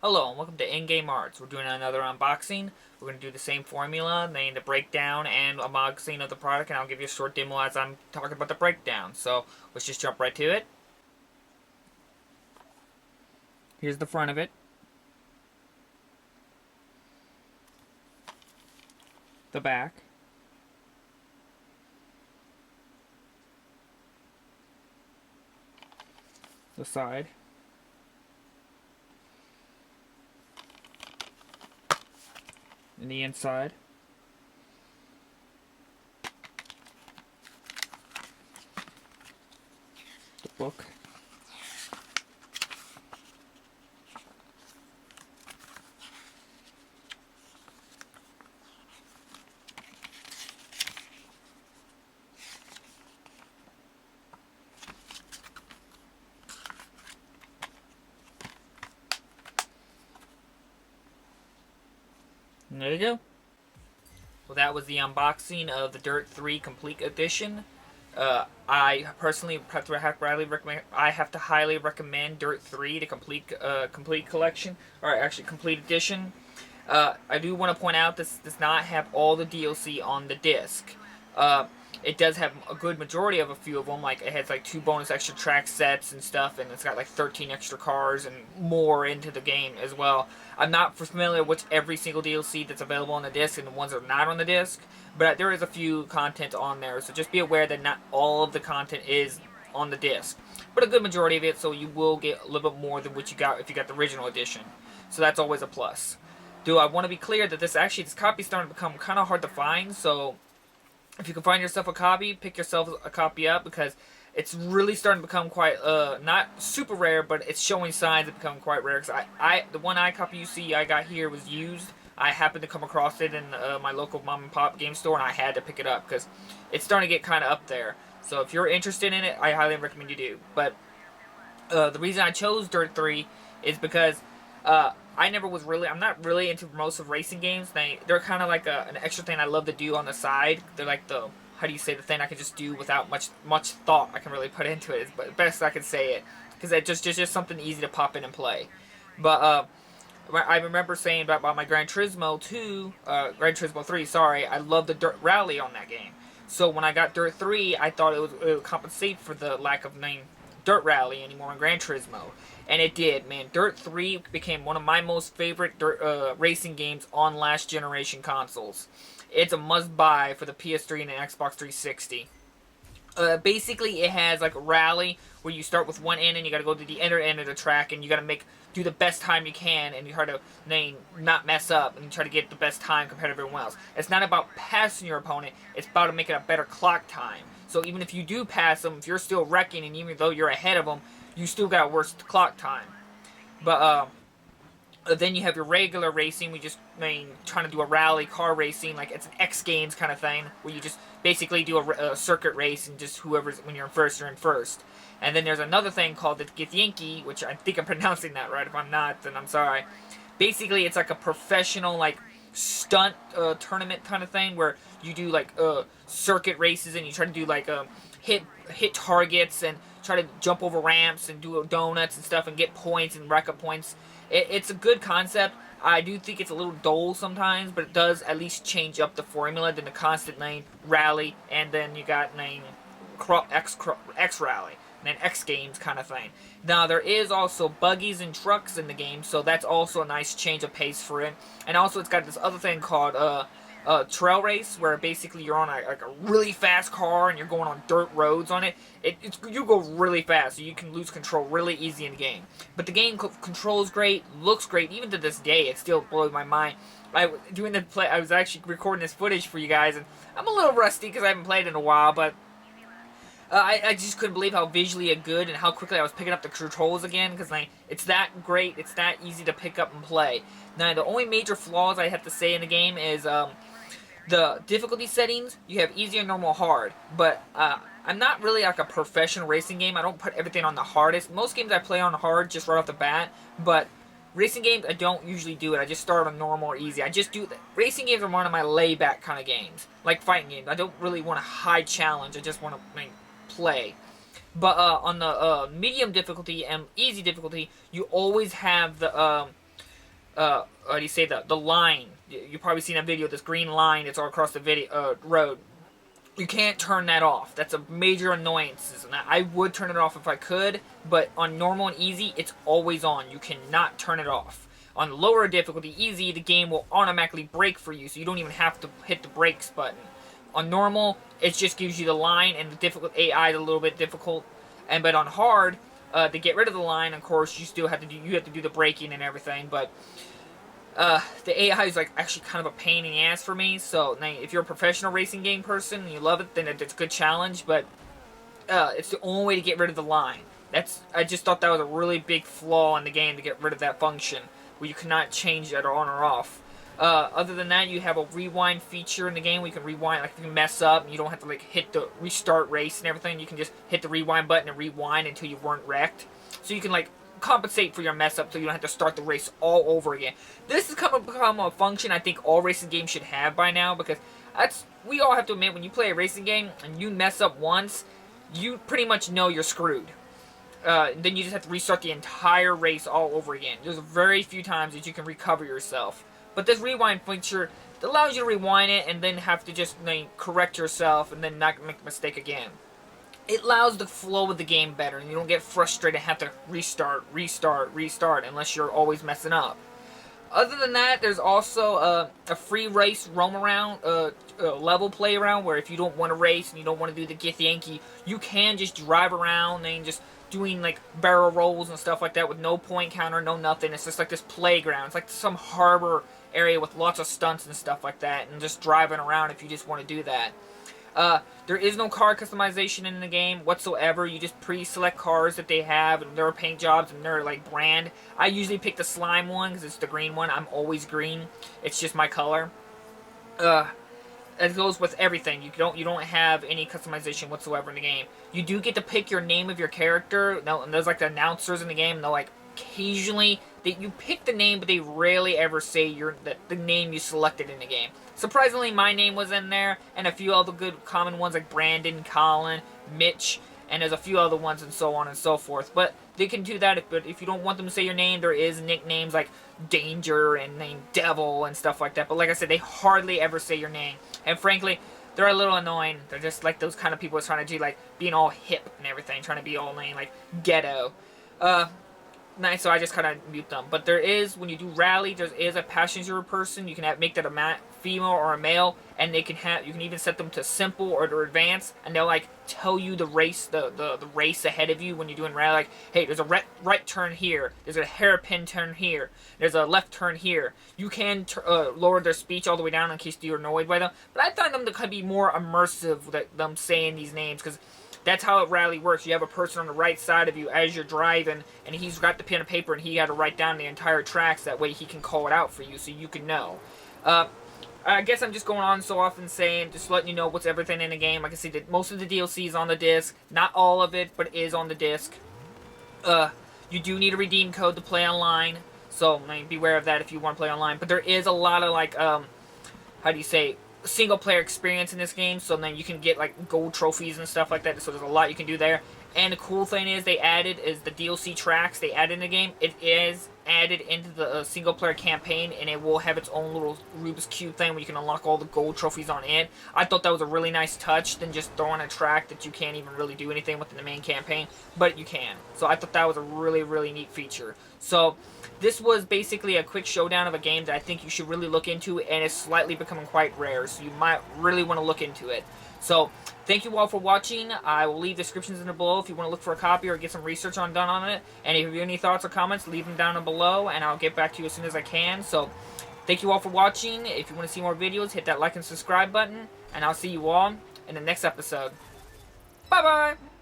Hello and welcome to In-Game Arts. We're doing another unboxing. We're going to do the same formula, then the breakdown and unboxing of the product, and I'll give you a short demo as I'm talking about the breakdown. So let's just jump right to it. Here's the front of it. The back. The side. And the inside. The book. And there you go. Well, that was the unboxing of the Dirt 3 Complete Edition. I personally have to highly recommend Dirt 3, the complete collection, or actually complete edition. I do want to point out this does not have all the DLC on the disc. It does have a good majority of a few of them, like it has like 2 bonus extra track sets and stuff, and it's got like 13 extra cars and more into the game as well. I'm not familiar with every single DLC that's available on the disc and the ones that are not on the disc, but there is a few content on there, so just be aware that not all of the content is on the disc, but a good majority of it, so you will get a little bit more than what you got if you got the original edition. So that's always a plus. I want to be clear that this copy is starting to become kind of hard to find, so if you can find yourself a copy, pick yourself a copy up, because it's really starting to become quite, not super rare, but it's showing signs of becoming quite rare. Because the one copy you see I got here was used. I happened to come across it in my local mom and pop game store, and I had to pick it up because it's starting to get kind of up there. So if you're interested in it, I highly recommend you do. But the reason I chose Dirt 3 is because I'm not really into most of racing games. They're kind of like an extra thing I love to do on the side. They're like the thing I can just do without much thought I can really put into it. But best I can say it, because it's just something easy to pop in and play. But I remember saying about my Gran Turismo 3. Sorry, I love the Dirt Rally on that game. So when I got Dirt 3, I thought it would compensate for the lack of Dirt Rally anymore in Gran Turismo. And it did, man. Dirt 3 became one of my most favorite racing games on last generation consoles. It's a must-buy for the PS3 and the Xbox 360. Basically, it has like a rally where you start with one end and you got to go to the other end of the track, and you got to do the best time you can, and you try to not mess up, and you try to get the best time compared to everyone else. It's not about passing your opponent; it's about making a better clock time. So even if you do pass them, if you're still wrecking, and even though you're ahead of them, you still got a worse clock time. But then you have your regular racing. We just trying to do a rally car racing, like it's an X Games kind of thing, where you just basically do a circuit race, and just when you're in first, you're in first. And then there's another thing called the Githyanki, which I think I'm pronouncing that right. If I'm not, then I'm sorry. Basically, it's like a professional stunt tournament kind of thing, where you do circuit races, and you try to do hit targets and try to jump over ramps and do donuts and stuff and get points and rack up points. It's a good concept. I do think it's a little dull sometimes, but it does at least change up the formula than the constant rally, and then you got X rally, and then X Games kind of thing. Now there is also buggies and trucks in the game, so that's also a nice change of pace for it. And also it's got this other thing called trail race, where basically you're on a really fast car and you're going on dirt roads on it. You go really fast, so you can lose control really easy in the game. But the game controls great, looks great. Even to this day, it still blows my mind. I was actually recording this footage for you guys, and I'm a little rusty because I haven't played in a while, but I just couldn't believe how visually good and how quickly I was picking up the controls again, because it's that great, it's that easy to pick up and play. Now, the only major flaws I have to say in the game is the difficulty settings. You have easy, normal, hard, but I'm not really like a professional racing game. I don't put everything on the hardest. Most games I play on hard just right off the bat, but racing games I don't usually do it. I just start on normal or easy. Racing games are one of my layback kind of games, like fighting games. I don't really want a high challenge. I just want to play. But on the medium difficulty and easy difficulty, you always have how do you say, the line. You've probably seen that video, this green line that's all across the road. You can't turn that off. That's a major annoyance. And I would turn it off if I could, but on normal and easy, it's always on. You cannot turn it off. On lower difficulty, easy, the game will automatically brake for you, so you don't even have to hit the brakes button. On normal, it just gives you the line, and the difficult AI is a little bit difficult. But on hard, to get rid of the line, of course, you have to do the braking and everything. But the AI is like actually kind of a pain in the ass for me. So if you're a professional racing game person and you love it, then it's a good challenge. But it's the only way to get rid of the line. I just thought that was a really big flaw in the game, to get rid of that function where you cannot change it on or off. Other than that, you have a rewind feature in the game where you can rewind. Like if you mess up, and you don't have to like hit the restart race and everything. You can just hit the rewind button and rewind until you weren't wrecked. So you can like compensate for your mess up, so you don't have to start the race all over again. This has become a function I think all racing games should have by now, because we all have to admit, when you play a racing game and you mess up once, you pretty much know you're screwed. Then you just have to restart the entire race all over again. There's very few times that you can recover yourself. But this rewind feature allows you to rewind it and then have to just correct yourself and then not make a mistake again. It allows the flow of the game better, and you don't get frustrated and have to restart unless you're always messing up. Other than that, there's also a free race roam around, level play around, where if you don't want to race and you don't want to do the Gith Yankee, you can just drive around and just doing like barrel rolls and stuff like that with no point counter, no nothing. It's just like this playground. It's like some harbor area with lots of stunts and stuff like that, and just driving around if you just want to do that. There is no car customization in the game whatsoever. You just pre-select cars that they have, and their paint jobs and their like brand. I usually pick the slime one because it's the green one. I'm always green. It's just my color. It goes with everything. You don't have any customization whatsoever in the game. You do get to pick your name of your character. Now, and there's like the announcers in the game. They'll like occasionally you pick the name, but they rarely ever say the name you selected in the game. Surprisingly, my name was in there, and a few other good common ones like Brandon, Colin, Mitch, and there's a few other ones and so on and so forth. But they can do that, but if you don't want them to say your name, there is nicknames like Danger and name Devil and stuff like that. But like I said, they hardly ever say your name. And frankly, they're a little annoying. They're just like those kind of people who's trying to do like being all hip and everything, trying to be all like ghetto. Nice, so I just kind of mute them. But there is, when you do rally, there is a passenger person. You can make that a female or a male, and you can even set them to simple or to advanced, and they'll like tell you the race, the race ahead of you when you're doing rally. Like, hey, there's a right turn here. There's a hairpin turn here. There's a left turn here. You can lower their speech all the way down in case you're annoyed by them. But I find them to be more immersive, them saying these names, because that's how a rally works. You have a person on the right side of you as you're driving, and he's got the pen and paper, and he had to write down the entire tracks. That way he can call it out for you, so you can know. I guess I'm just going on so often saying, just letting you know what's everything in the game. Like I said, most of the DLC is on the disc. Not all of it, but it is on the disc. You do need a redeem code to play online, so beware of that if you want to play online. But there is a lot of, like, how do you say, single player experience in this game, so then you can get like gold trophies and stuff like that, so there's a lot you can do there. And the cool thing is the DLC tracks they added in the game. It is added into the single player campaign, and it will have its own little Rubik's Cube thing where you can unlock all the gold trophies on it. I thought that was a really nice touch than just throwing a track that you can't even really do anything with in the main campaign, but you can. So I thought that was a really, really neat feature. So this was basically a quick showdown of a game that I think you should really look into, and it's slightly becoming quite rare, so you might really want to look into it. So, thank you all for watching. I will leave descriptions in the below if you want to look for a copy or get some research done on it. And if you have any thoughts or comments, leave them down below, and I'll get back to you as soon as I can. So, thank you all for watching. If you want to see more videos, hit that like and subscribe button, and I'll see you all in the next episode. Bye-bye!